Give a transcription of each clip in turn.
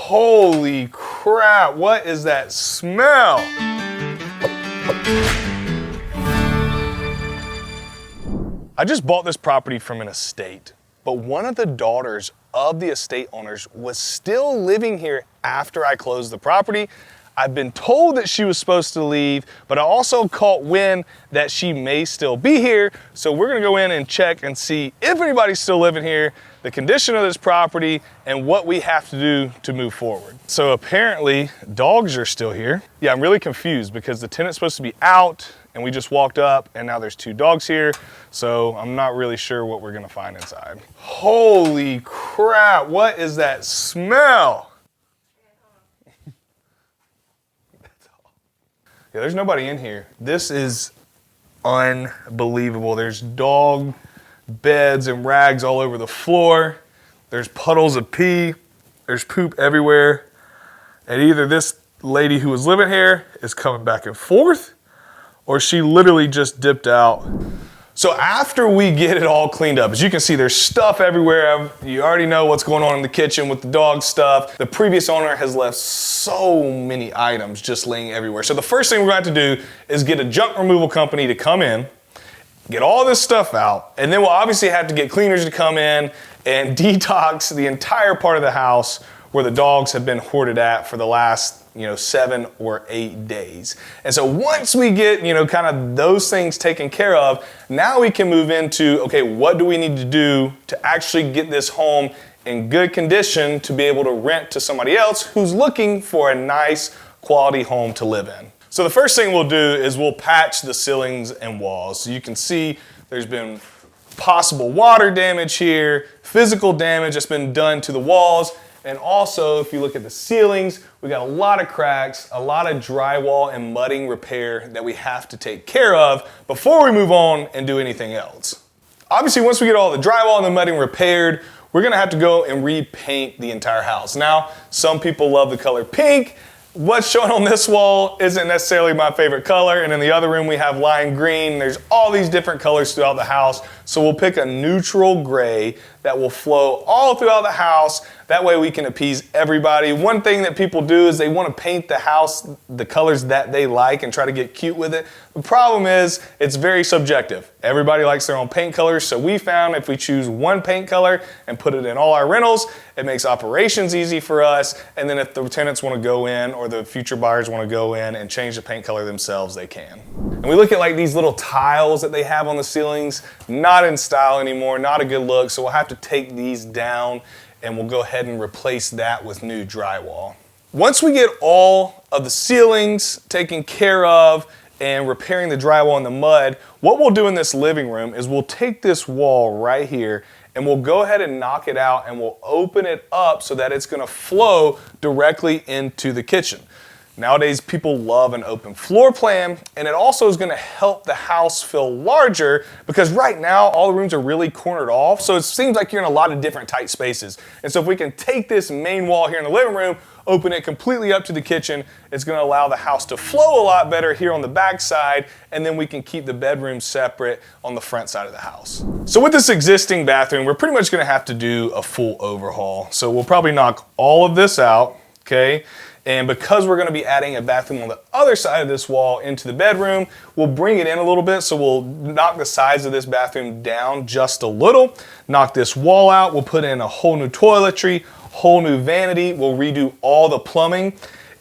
Holy crap, what is that smell? I just bought this property from an estate, but one of the daughters of the estate owners was still living here after I closed the property. I've been told that she was supposed to leave, but I also caught wind that she may still be here. So we're gonna go in and check and see if anybody's still living here, the condition of this property, and what we have to do to move forward. So apparently dogs are still here. Yeah, I'm really confused because the tenant's supposed to be out and we just walked up and now there's 2 dogs here. So I'm not really sure what we're gonna find inside. Holy crap, what is that smell? Yeah, there's nobody in here. This is unbelievable. There's dog beds and rags all over the floor. There's puddles of pee. There's poop everywhere. And either this lady who was living here is coming back and forth, or she literally just dipped out. So after we get it all cleaned up, as you can see, there's stuff everywhere. You already know what's going on in the kitchen with the dog stuff. The previous owner has left so many items just laying everywhere. So the first thing we're going to have to do is get a junk removal company to come in, get all this stuff out, and then we'll obviously have to get cleaners to come in and detox the entire part of the house where the dogs have been hoarded at for the last 7 or 8 days. And so once we get, kind of those things taken care of, now we can move into, okay, what do we need to do to actually get this home in good condition to be able to rent to somebody else who's looking for a nice quality home to live in. So the first thing we'll do is we'll patch the ceilings and walls. So you can see there's been possible water damage here, physical damage that's been done to the walls. And also, if you look at the ceilings, we got a lot of cracks, a lot of drywall and mudding repair that we have to take care of before we move on and do anything else. Obviously, once we get all the drywall and the mudding repaired, we're gonna have to go and repaint the entire house. Now, some people love the color pink. What's shown on this wall isn't necessarily my favorite color, and in the other room we have lime green. There's all these different colors throughout the house, so we'll pick a neutral gray that will flow all throughout the house. That way we can appease everybody. One thing that people do is they want to paint the house the colors that they like and try to get cute with it. The problem is it's very subjective. Everybody likes their own paint colors, so we found if we choose one paint color and put it in all our rentals, it makes operations easy for us, and then if the tenants want to go in or the future buyers want to go in and change the paint color themselves, they can. And we look at like these little tiles that they have on the ceilings, not in style anymore, not a good look, so we'll have to take these down and we'll go ahead and replace that with new drywall. Once we get all of the ceilings taken care of and repairing the drywall and the mud, what we'll do in this living room is we'll take this wall right here and we'll go ahead and knock it out and we'll open it up so that it's gonna flow directly into the kitchen. Nowadays, people love an open floor plan, and it also is gonna help the house feel larger because right now, all the rooms are really cornered off, so it seems like you're in a lot of different tight spaces. And so if we can take this main wall here in the living room, open it completely up to the kitchen, it's gonna allow the house to flow a lot better here on the back side, and then we can keep the bedrooms separate on the front side of the house. So with this existing bathroom, we're pretty much gonna have to do a full overhaul. So we'll probably knock all of this out, okay? And because we're gonna be adding a bathroom on the other side of this wall into the bedroom, we'll bring it in a little bit. So we'll knock the sides of this bathroom down just a little, knock this wall out. We'll put in a whole new toiletry, whole new vanity. We'll redo all the plumbing.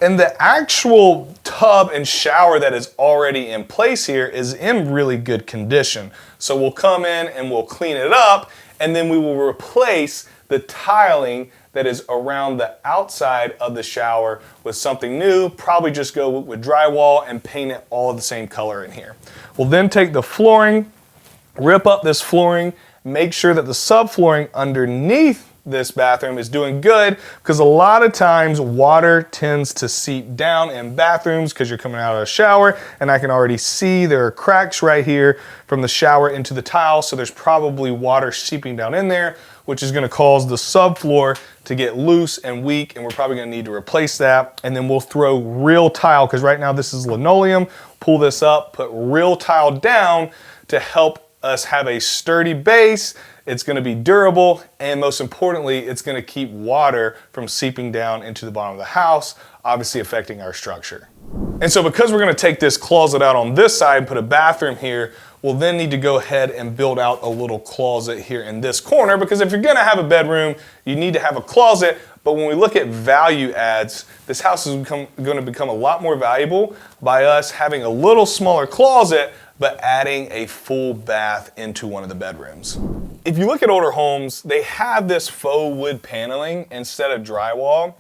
And the actual tub and shower that is already in place here is in really good condition. So we'll come in and we'll clean it up, and then we will replace the tiling that is around the outside of the shower with something new. Probably just go with drywall and paint it all the same color in here. We'll then take the flooring, rip up this flooring, make sure that the subflooring underneath this bathroom is doing good, because a lot of times water tends to seep down in bathrooms because you're coming out of a shower, and I can already see there are cracks right here from the shower into the tile, so there's probably water seeping down in there, which is gonna cause the subfloor to get loose and weak, and we're probably gonna need to replace that. And then we'll throw real tile, because right now this is linoleum, pull this up, put real tile down to help us have a sturdy base it's going to be durable, and most importantly, it's going to keep water from seeping down into the bottom of the house, obviously affecting our structure. And so because we're going to take this closet out on this side and put a bathroom here, we'll then need to go ahead and build out a little closet here in this corner, because if you're going to have a bedroom, you need to have a closet. But when we look at value adds, this house is going to become a lot more valuable by us having a little smaller closet, but adding a full bath into one of the bedrooms. If you look at older homes, they have this faux wood paneling instead of drywall.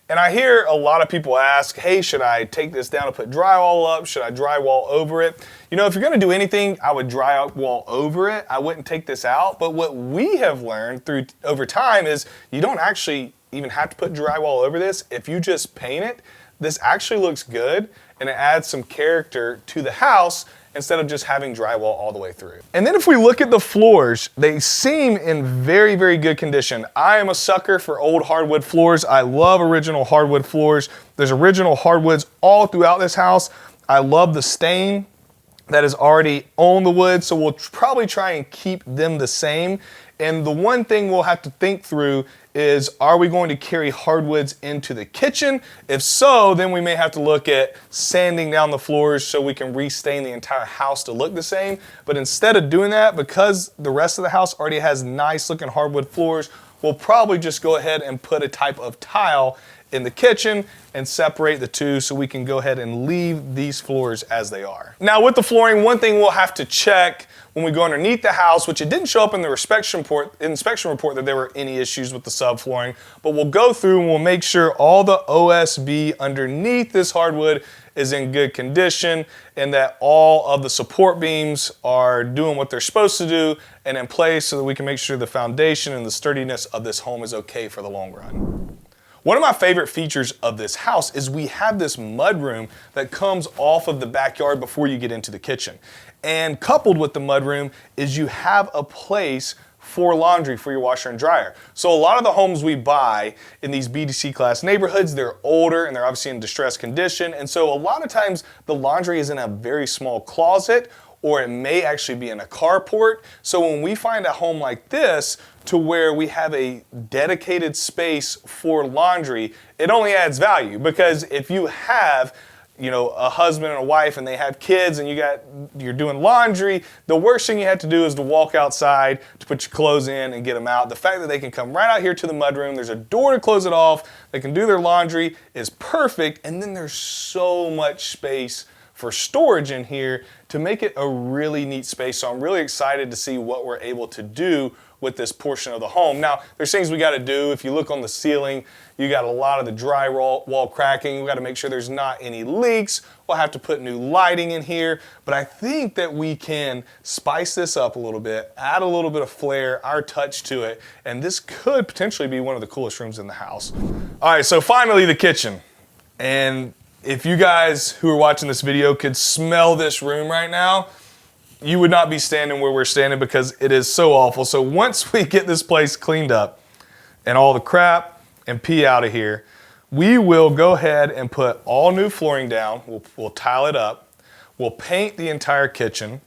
And I hear a lot of people ask, hey, should I take this down and put drywall up? Should I drywall over it? You know, if you're gonna do anything, I would drywall over it. I wouldn't take this out. But what we have learned over time is you don't actually even have to put drywall over this. If you just paint it, this actually looks good, and it adds some character to the house instead of just having drywall all the way through. And then if we look at the floors, they seem in very, very good condition. I am a sucker for old hardwood floors. I love original hardwood floors. There's original hardwoods all throughout this house. I love the stain that is already on the wood, so we'll probably try and keep them the same. And the one thing we'll have to think through is, are we going to carry hardwoods into the kitchen? If so, then we may have to look at sanding down the floors so we can restain the entire house to look the same. But instead of doing that, because the rest of the house already has nice looking hardwood floors, we'll probably just go ahead and put a type of tile in the kitchen and separate the two so we can go ahead and leave these floors as they are. Now with the flooring, one thing we'll have to check when we go underneath the house, which it didn't show up in the inspection report that there were any issues with the subflooring, but we'll go through and we'll make sure all the OSB underneath this hardwood is in good condition and that all of the support beams are doing what they're supposed to do and in place so that we can make sure the foundation and the sturdiness of this home is okay for the long run. One of my favorite features of this house is we have this mudroom that comes off of the backyard before you get into the kitchen. And coupled with the mudroom is you have a place for laundry for your washer and dryer. So a lot of the homes we buy in these BDC class neighborhoods, they're older and they're obviously in distressed condition. And so a lot of times the laundry is in a very small closet, or it may actually be in a carport. So when we find a home like this to where we have a dedicated space for laundry, it only adds value, because if you have, you know, a husband and a wife and they have kids and you're doing laundry, the worst thing you have to do is to walk outside to put your clothes in and get them out. The fact that they can come right out here to the mudroom, there's a door to close it off, they can do their laundry is perfect, and then there's so much space for storage in here to make it a really neat space. So I'm really excited to see what we're able to do with this portion of the home. Now, there's things we got to do. If you look on the ceiling, you got a lot of the drywall cracking. We got to make sure there's not any leaks. We'll have to put new lighting in here, but I think that we can spice this up a little bit, add a little bit of flair, our touch to it, and this could potentially be one of the coolest rooms in the house. All right, so finally the kitchen. And if you guys who are watching this video could smell this room right now, you would not be standing where we're standing because it is so awful. So once we get this place cleaned up and all the crap and pee out of here, we will go ahead and put all new flooring down. We'll tile it up. We'll paint the entire kitchen.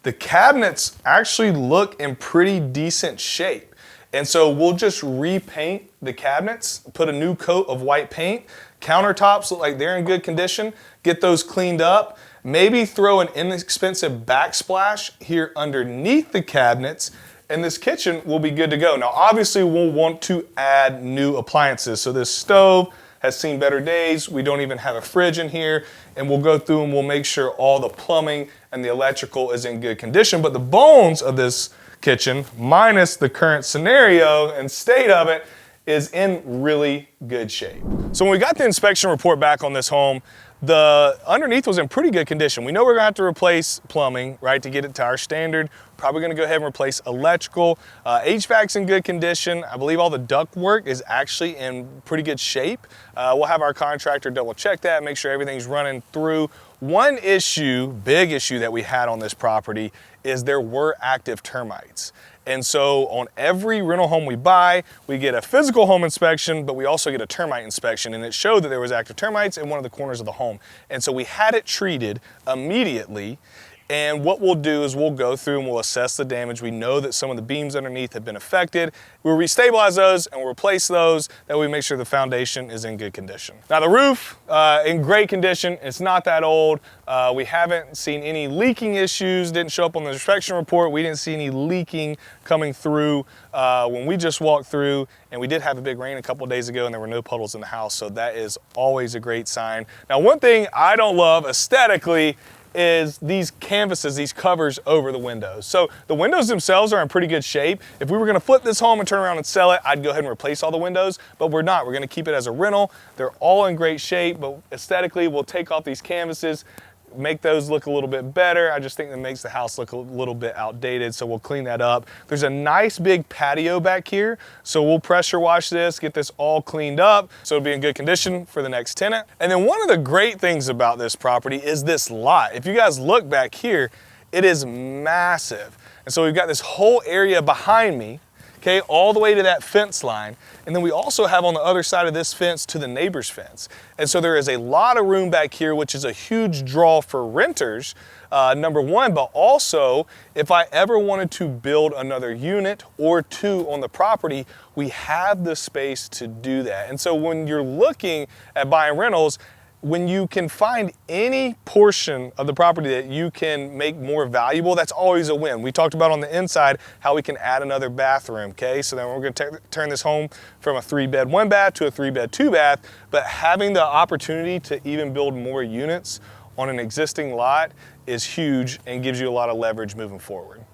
The cabinets actually look in pretty decent shape. And so we'll just repaint the cabinets, put a new coat of white paint. Countertops look like they're in good condition. Get those cleaned up. Maybe throw an inexpensive backsplash here underneath the cabinets, and this kitchen will be good to go. Now, obviously, we'll want to add new appliances. So this stove has seen better days. We don't even have a fridge in here, and we'll go through and we'll make sure all the plumbing and the electrical is in good condition. But the bones of this kitchen, minus the current scenario and state of it, is in really good shape. So when we got the inspection report back on this home, the underneath was in pretty good condition. We know we're gonna have to replace plumbing, right, to get it to our standard. Probably gonna go ahead and replace electrical. HVAC's in good condition. I believe all the duct work is actually in pretty good shape. We'll have our contractor double check that, make sure everything's running through. One issue, big issue that we had on this property is there were active termites. And so on every rental home we buy, we get a physical home inspection, but we also get a termite inspection. And it showed that there was active termites in one of the corners of the home. And so we had it treated immediately. And what we'll do is we'll go through and we'll assess the damage. We know that some of the beams underneath have been affected. We'll restabilize those and we'll replace those. That way we make sure the foundation is in good condition. Now the roof, in great condition. It's not that old. We haven't seen any leaking issues. Didn't show up on the inspection report. We didn't see any leaking coming through when we just walked through. And we did have a big rain a couple of days ago and there were no puddles in the house. So that is always a great sign. Now, one thing I don't love aesthetically is these canvases, these covers over the windows. So the windows themselves are in pretty good shape. If we were gonna flip this home and turn around and sell it, I'd go ahead and replace all the windows, but we're not. We're gonna keep it as a rental. They're all in great shape, but aesthetically, we'll take off these canvases, make those look a little bit better. I just think that makes the house look a little bit outdated, so we'll clean that up. There's a nice big patio back here, so we'll pressure wash this, get this all cleaned up, so it'll be in good condition for the next tenant. And then one of the great things about this property is this lot. If you guys look back here, it is massive. And so we've got this whole area behind me, okay, all the way to that fence line. And then we also have on the other side of this fence to the neighbor's fence. And so there is a lot of room back here, which is a huge draw for renters, number one, but also if I ever wanted to build another unit or two on the property, we have the space to do that. And so when you're looking at buying rentals, when you can find any portion of the property that you can make more valuable, that's always a win. We talked about on the inside how we can add another bathroom, okay? So then we're gonna turn this home from a 3-bed, 1-bath to a 3-bed, 2-bath, but having the opportunity to even build more units on an existing lot is huge and gives you a lot of leverage moving forward.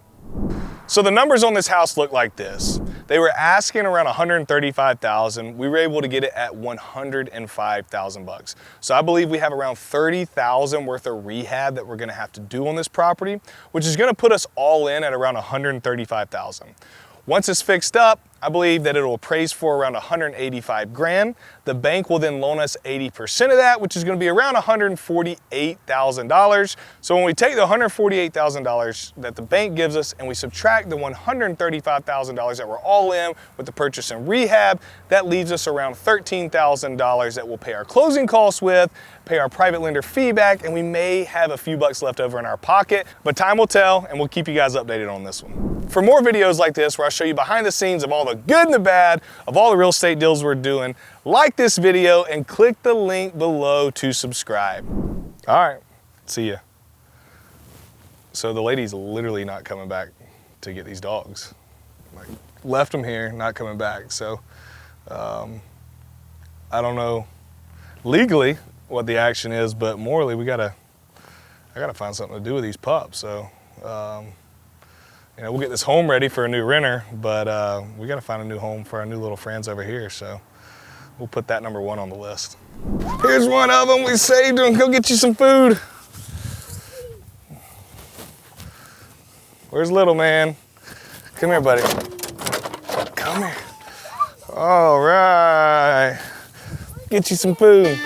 So the numbers on this house look like this. They were asking around $135,000. We were able to get it at $105,000. So I believe we have around $30,000 worth of rehab that we're gonna have to do on this property, which is gonna put us all in at around $135,000. Once it's fixed up, I believe that it'll appraise for around 185 grand. The bank will then loan us 80% of that, which is gonna be around $148,000. So when we take the $148,000 that the bank gives us and we subtract the $135,000 that we're all in with the purchase and rehab, that leaves us around $13,000 that we'll pay our closing costs with, pay our private lender fee back, and we may have a few bucks left over in our pocket, but time will tell and we'll keep you guys updated on this one. For more videos like this where I show you behind the scenes of all the good and the bad of all the real estate deals we're doing, like this video and click the link below to subscribe. All right, see ya. So the lady's literally not coming back to get these dogs. Like, left them here, not coming back. So I don't know legally what the action is, but morally I gotta find something to do with these pups. So you know, we'll get this home ready for a new renter, but we gotta find a new home for our new little friends over here. So we'll put that number 1 on the list. Here's one of them. We saved him. Go get you some food. Where's little man? Come here, buddy. Come here. All right. Get you some food.